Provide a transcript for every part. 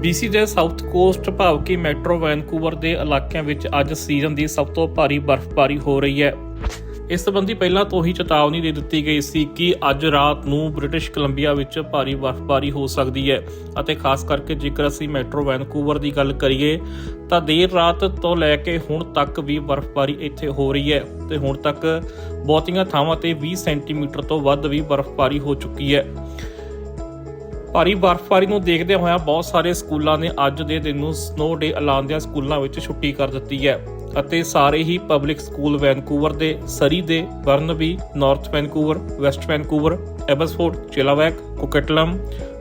BC ਦੇ south cost ਭਾਵ ਕਿ ਮੈਟਰੋ ਵੈਨਕੂਵਰ ਦੇ ਇਲਾਕਿਆਂ ਵਿੱਚ ਅੱਜ ਸੀਜ਼ਨ ਦੀ ਸਭ ਤੋਂ ਭਾਰੀ ਬਰਫ਼ਬਾਰੀ ਹੋ ਰਹੀ ਹੈ। ਇਸ ਸੰਬੰਧੀ ਪਹਿਲਾਂ ਤੋਂ ਹੀ ਚੇਤਾਵਨੀ ਦੇ ਦਿੱਤੀ ਗਈ ਸੀ ਕਿ ਅੱਜ ਰਾਤ ਨੂੰ ਬ੍ਰਿਟਿਸ਼ ਕੋਲੰਬੀਆ ਵਿੱਚ ਭਾਰੀ ਬਰਫ਼ਬਾਰੀ ਹੋ ਸਕਦੀ ਹੈ ਅਤੇ ਖਾਸ ਕਰਕੇ ਜੇਕਰ ਅਸੀਂ ਮੈਟਰੋ ਵੈਨਕੂਵਰ ਦੀ ਗੱਲ ਕਰੀਏ ਤਾਂ ਦੇਰ ਰਾਤ ਤੋਂ ਲੈ ਕੇ ਹੁਣ ਤੱਕ ਵੀ ਬਰਫ਼ਬਾਰੀ ਇੱਥੇ ਹੋ ਰਹੀ ਹੈ ਤੇ ਹੁਣ ਤੱਕ ਬਹੁਤੀਆਂ ਥਾਵਾਂ ਤੇ 20 ਸੈਂਟੀਮੀਟਰ ਤੋਂ ਵੱਧ ਵੀ ਬਰਫ਼ਬਾਰੀ ਹੋ ਚੁੱਕੀ ਹੈ। ਭਾਰੀ ਬਰਫ਼ਬਾਰੀ ਨੂੰ ਦੇਖਦੇ ਹੋਇਆ ਬਹੁਤ ਸਾਰੇ ਸਕੂਲਾਂ ਨੇ ਅੱਜ ਦੇ ਦਿਨ ਨੂੰ ਸਨੋ ਡੇ ਐਲਾਨਦਿਆਂ ਸਕੂਲਾਂ ਵਿੱਚ ਛੁੱਟੀ ਕਰ ਦਿੱਤੀ ਹੈ ਅਤੇ ਸਾਰੇ ਹੀ ਪਬਲਿਕ ਸਕੂਲ ਵੈਨਕੂਵਰ ਦੇ, ਸਰੀ ਦੇ, Burnaby, North Vancouver, West Vancouver, Abbotsford, Chilliwack, Coquitlam,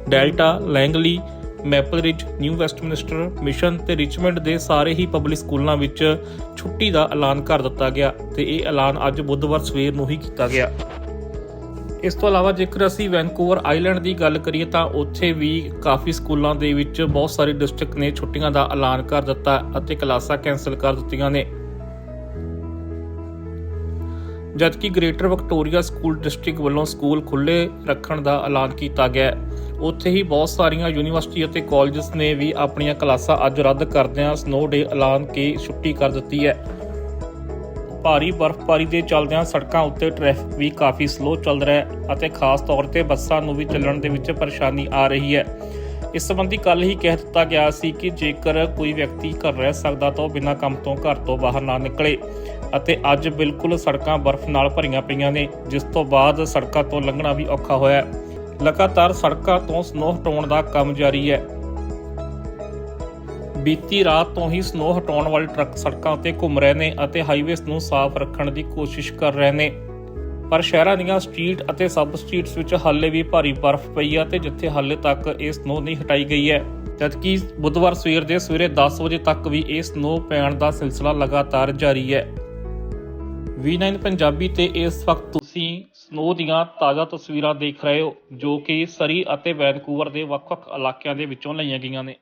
Delta, Langley, Maple Ridge, New Westminster, Mission ਤੇ ਰਿਚਮੰਡ ਦੇ ਸਾਰੇ ਹੀ ਪਬਲਿਕ ਸਕੂਲਾਂ ਵਿੱਚ ਛੁੱਟੀ ਦਾ ਐਲਾਨ ਕਰ ਦਿੱਤਾ ਗਿਆ ਤੇ ਇਹ ਐਲਾਨ ਅੱਜ ਬੁੱਧਵਾਰ ਸਵੇਰ ਨੂੰ ਹੀ ਕੀਤਾ ਗਿਆ। ਇਸ ਤੋਂ ਇਲਾਵਾ ਜੇਕਰ ਅਸੀਂ ਵੈਨਕੂਵਰ ਆਈਲੈਂਡ ਦੀ ਗੱਲ ਕਰੀਏ ਤਾਂ ਉੱਥੇ ਵੀ ਕਾਫੀ ਸਕੂਲਾਂ ਦੇ ਵਿੱਚ ਬਹੁਤ ਸਾਰੇ ਡਿਸਟ੍ਰਿਕਟ ਨੇ ਛੁੱਟੀਆਂ ਦਾ ਐਲਾਨ ਕਰ ਦਿੱਤਾ ਅਤੇ ਕਲਾਸਾਂ ਕੈਂਸਲ ਕਰ ਦਿੱਤੀਆਂ ਨੇ, ਜਦਕਿ ਗ੍ਰੇਟਰ ਵਿਕਟੋਰੀਆ ਸਕੂਲ ਡਿਸਟ੍ਰਿਕਟ ਵੱਲੋਂ ਸਕੂਲ ਖੁੱਲ੍ਹੇ ਰੱਖਣ ਦਾ ਐਲਾਨ ਕੀਤਾ ਗਿਆ। ਉੱਥੇ ਹੀ ਬਹੁਤ ਸਾਰੀਆਂ ਯੂਨੀਵਰਸਿਟੀ ਅਤੇ ਕਾਲਜਸ ਨੇ ਵੀ ਆਪਣੀਆਂ ਕਲਾਸਾਂ ਅੱਜ ਰੱਦ ਕਰਦਿਆਂ ਸਨੋ ਡੇ ਐਲਾਨ ਕੇ ਛੁੱਟੀ ਕਰ ਦਿੱਤੀ ਹੈ। ਭਾਰੀ ਬਰਫ਼ਬਾਰੀ ਦੇ ਚੱਲਦਿਆਂ ਸੜਕਾਂ ਉੱਤੇ ਟ੍ਰੈਫਿਕ ਵੀ ਕਾਫੀ ਸਲੋ ਚੱਲ ਰਿਹਾ ਹੈ ਅਤੇ ਖਾਸ ਤੌਰ ਤੇ ਬੱਸਾਂ ਨੂੰ ਵੀ ਚੱਲਣ ਦੇ ਵਿੱਚ ਪਰੇਸ਼ਾਨੀ ਆ ਰਹੀ ਹੈ। ਇਸ ਸੰਬੰਧੀ ਕੱਲ੍ਹ ਹੀ ਕਹਿ ਦਿੱਤਾ ਗਿਆ ਸੀ ਕਿ ਜੇਕਰ ਕੋਈ ਵਿਅਕਤੀ ਘਰ ਰਹਿ ਸਕਦਾ ਤਾਂ ਉਹ ਬਿਨਾਂ ਕੰਮ ਤੋਂ ਘਰ ਤੋਂ ਬਾਹਰ ਨਾ ਨਿਕਲੇ ਅਤੇ ਅੱਜ ਬਿਲਕੁਲ ਸੜਕਾਂ ਬਰਫ਼ ਨਾਲ ਭਰੀਆਂ ਪਈਆਂ ਨੇ, ਜਿਸ ਤੋਂ ਬਾਅਦ ਸੜਕਾਂ ਤੋਂ ਲੰਘਣਾ ਵੀ ਔਖਾ ਹੋਇਆ। ਲਗਾਤਾਰ ਸੜਕਾਂ ਤੋਂ ਸਨੋ ਹਟਾਉਣ ਦਾ ਕੰਮ ਜਾਰੀ ਹੈ। ਬੀਤੀ ਰਾਤ ਤੋਂ ਹੀ ਸਨੋ ਹਟਾਉਣ ਵਾਲੇ ਟਰੱਕ ਸੜਕਾਂ ਉੱਤੇ ਘੁੰਮ ਰਹੇ ਨੇ ਅਤੇ ਹਾਈਵੇਜ਼ ਨੂੰ ਸਾਫ਼ ਰੱਖਣ ਦੀ ਕੋਸ਼ਿਸ਼ ਕਰ ਰਹੇ ਨੇ, ਪਰ ਸ਼ਹਿਰਾਂ ਦੀਆਂ ਸਟਰੀਟ ਅਤੇ ਸਬ ਸਟਰੀਟਸ ਵਿੱਚ ਹਾਲੇ ਵੀ ਭਾਰੀ ਬਰਫ਼ ਪਈ ਹੈ ਤੇ ਜਿੱਥੇ ਹਾਲੇ ਤੱਕ ਇਹ ਸਨੋ ਨਹੀਂ ਹਟਾਈ ਗਈ ਹੈ, ਜਦਕਿ ਬੁੱਧਵਾਰ ਸਵੇਰੇ 10 ਵਜੇ ਤੱਕ ਵੀ ਇਹ ਸਨੋ ਪੈਣ ਦਾ ਸਿਲਸਿਲਾ ਲਗਾਤਾਰ ਜਾਰੀ ਹੈ। V9 ਪੰਜਾਬੀ ਤੇ ਇਸ ਵਕਤ ਤੁਸੀਂ ਸਨੋ ਦੀਆਂ ਤਾਜ਼ਾ ਤਸਵੀਰਾਂ ਦੇਖ ਰਹੇ ਹੋ ਜੋ ਕਿ ਸਰੀ ਅਤੇ ਵੈਨਕੂਵਰ ਦੇ ਵੱਖ-ਵੱਖ ਇਲਾਕਿਆਂ ਦੇ ਵਿੱਚੋਂ ਲਈਆਂ ਗਈਆਂ ਨੇ।